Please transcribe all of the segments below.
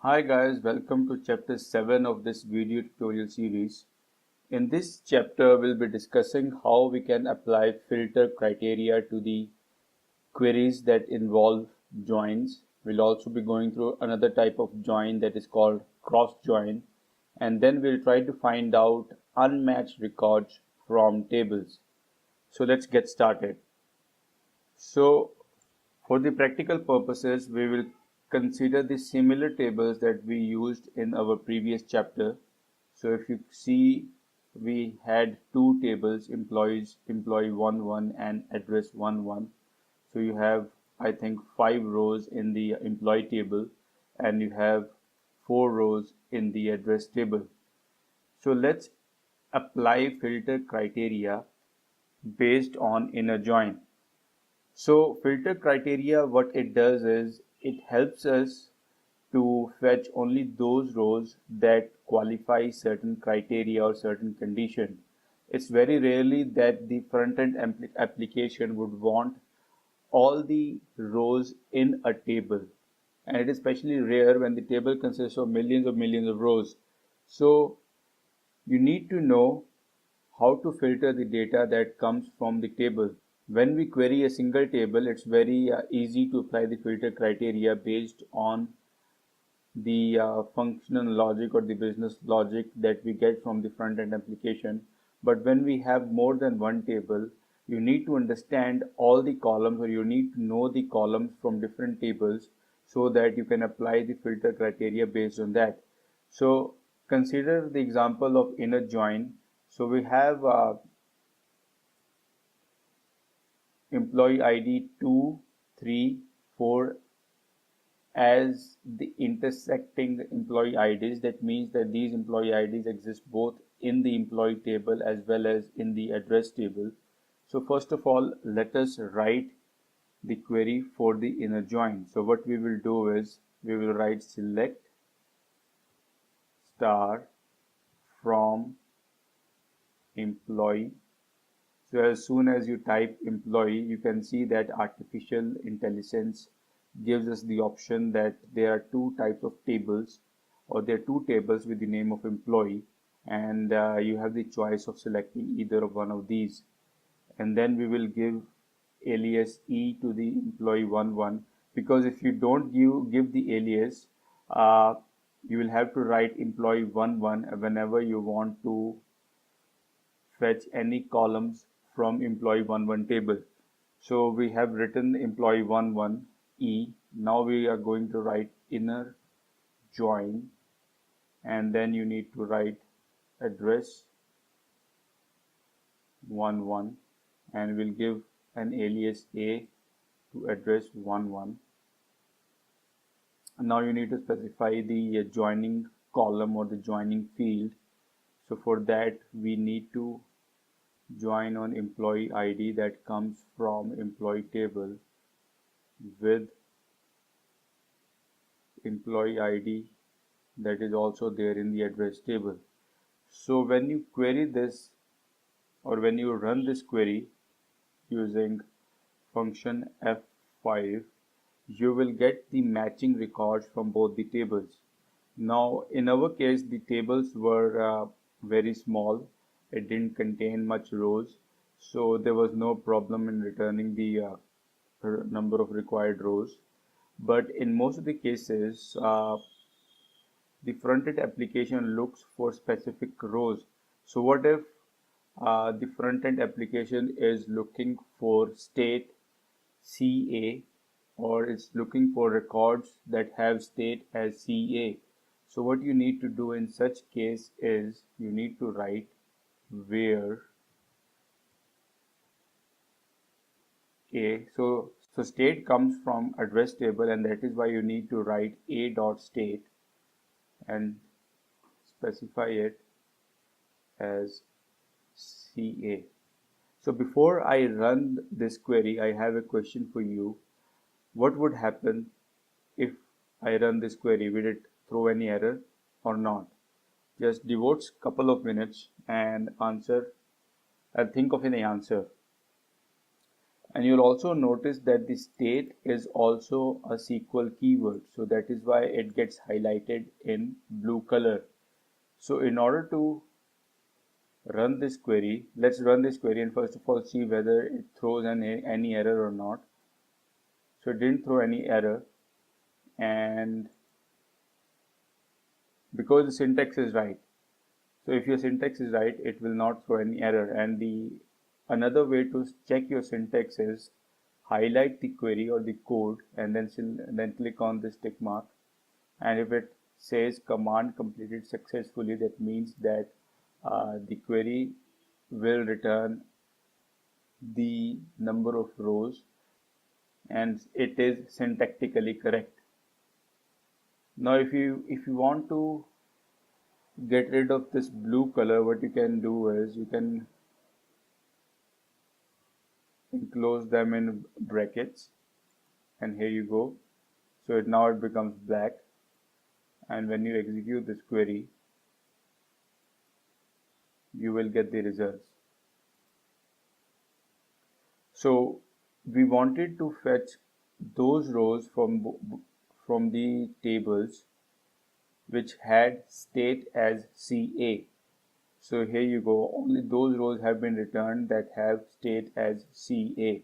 Hi guys, welcome to chapter 7 of this video tutorial series. In this chapter, we'll be discussing how we can apply filter criteria to the queries that involve joins. We'll also be going through another type of join that is called cross join, and then we'll try to find out unmatched records from tables. So let's get started. So for the practical purposes, we will consider the similar tables that we used in our previous chapter. So if you see, we had two tables, employees, employee 11 and address 11. So you have, I think, 5 rows in the employee table and you have 4 rows in the address table. So let's apply filter criteria based on inner join. So filter criteria, what it does is it helps us to fetch only those rows that qualify certain criteria or certain condition. It's very rarely that the front-end application would want all the rows in a table. And it is especially rare when the table consists of millions of rows. So you need to know how to filter the data that comes from the table. When we query a single table, it's very easy to apply the filter criteria based on the functional logic or the business logic that we get from the front-end application. But when we have more than one table, you need to understand all the columns, or you need to know the columns from different tables so that you can apply the filter criteria based on that. So consider the example of inner join. So we have employee ID 2, 3, 4 as the intersecting employee IDs. That means that these employee IDs exist both in the employee table as well as in the address table. So first of all, let us write the query for the inner join. So what we will do is we will write select star from employee. So as soon as you type employee, you can see that artificial intelligence gives us the option that there are two types of tables, or there are two tables with the name of employee, and you have the choice of selecting either of one of these. And then we will give alias e to the employee 11, because if you don't give the alias, you will have to write employee 11 whenever you want to fetch any columns from employee 11 table. So we have written employee 11 E. Now we are going to write inner join, and then you need to write address 11, and we'll give an alias A to address 11. And now you need to specify the joining column or the joining field. So for that we need to join on employee ID that comes from employee table with employee ID that is also there in the address table. So when you query this, or when you run this query using function F5, you will get the matching records from both the tables. Now in our case, the tables were very small. It didn't contain much rows, so there was no problem in returning the number of required rows. But in most of the cases, the front-end application looks for specific rows. So what if the front-end application is looking for state CA, or it's looking for records that have state as CA? So what you need to do in such case is you need to write where A. So state comes from address table, and that is why you need to write A dot state and specify it as CA. So before I run this query, I have a question for you. What would happen if I run this query? Will it throw any error or not? Just devote a couple of minutes and answer, think of any answer. And you'll also notice that the state is also a SQL keyword. So that is why it gets highlighted in blue color. So in order to run this query, let's run this query and first of all see whether it throws any error or not. So it didn't throw any error, and because the syntax is right. So if your syntax is right, it will not throw any error. And the another way to check your syntax is highlight the query or the code and then click on this tick mark. And if it says command completed successfully, that means that the query will return the number of rows and it is syntactically correct. Now if you want to get rid of this blue color, what you can do is you can enclose them in brackets, and here you go. So now it becomes black, and when you execute this query you will get the results. So we wanted to fetch those rows from the tables which had state as CA. So here you go, only those rows have been returned that have state as CA.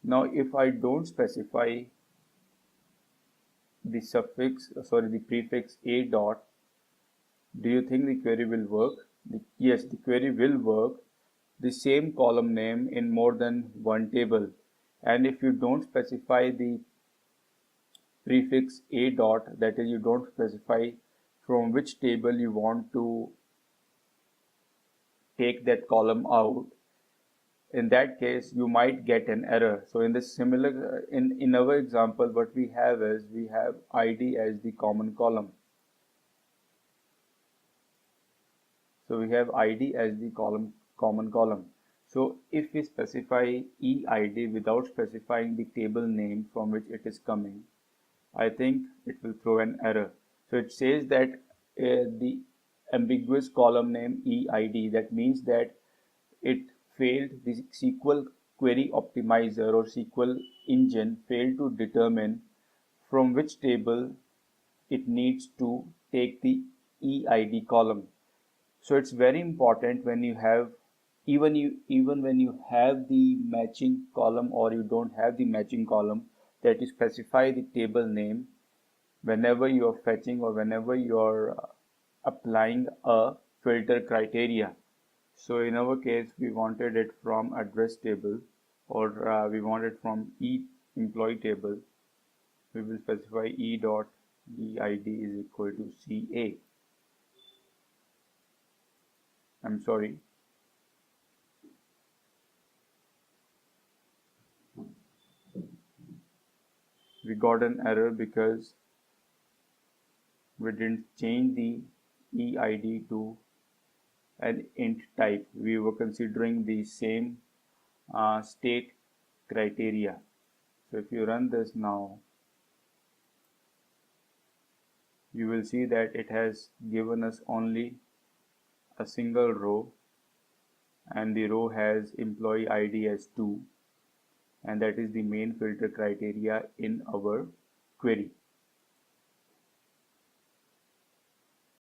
Now if I don't specify the prefix a dot, do you think the query will work? Yes, the query will work. The same column name in more than one table. And if you don't specify the prefix a dot, that is, you don't specify from which table you want to take that column out, in that case you might get an error. So in this similar in our example, what we have is we have id as the common column. So we have id as the common column. So if we specify eid without specifying the table name from which it is coming, I think it will throw an error. So it says that the ambiguous column name eid, that means that it failed, the SQL query optimizer or SQL engine failed to determine from which table it needs to take the eid column. So it's very important when you have even when you have the matching column or you don't have the matching column, that you specify the table name whenever you are fetching or whenever you are applying a filter criteria. So in our case, we wanted it from address table, or we want it from employee table. We will specify e dot eid is equal to ca. I'm sorry. We got an error because we didn't change the eid to an int type. We were considering the same state criteria. So if you run this now, you will see that it has given us only a single row, and the row has employee id as 2, and that is the main filter criteria in our query.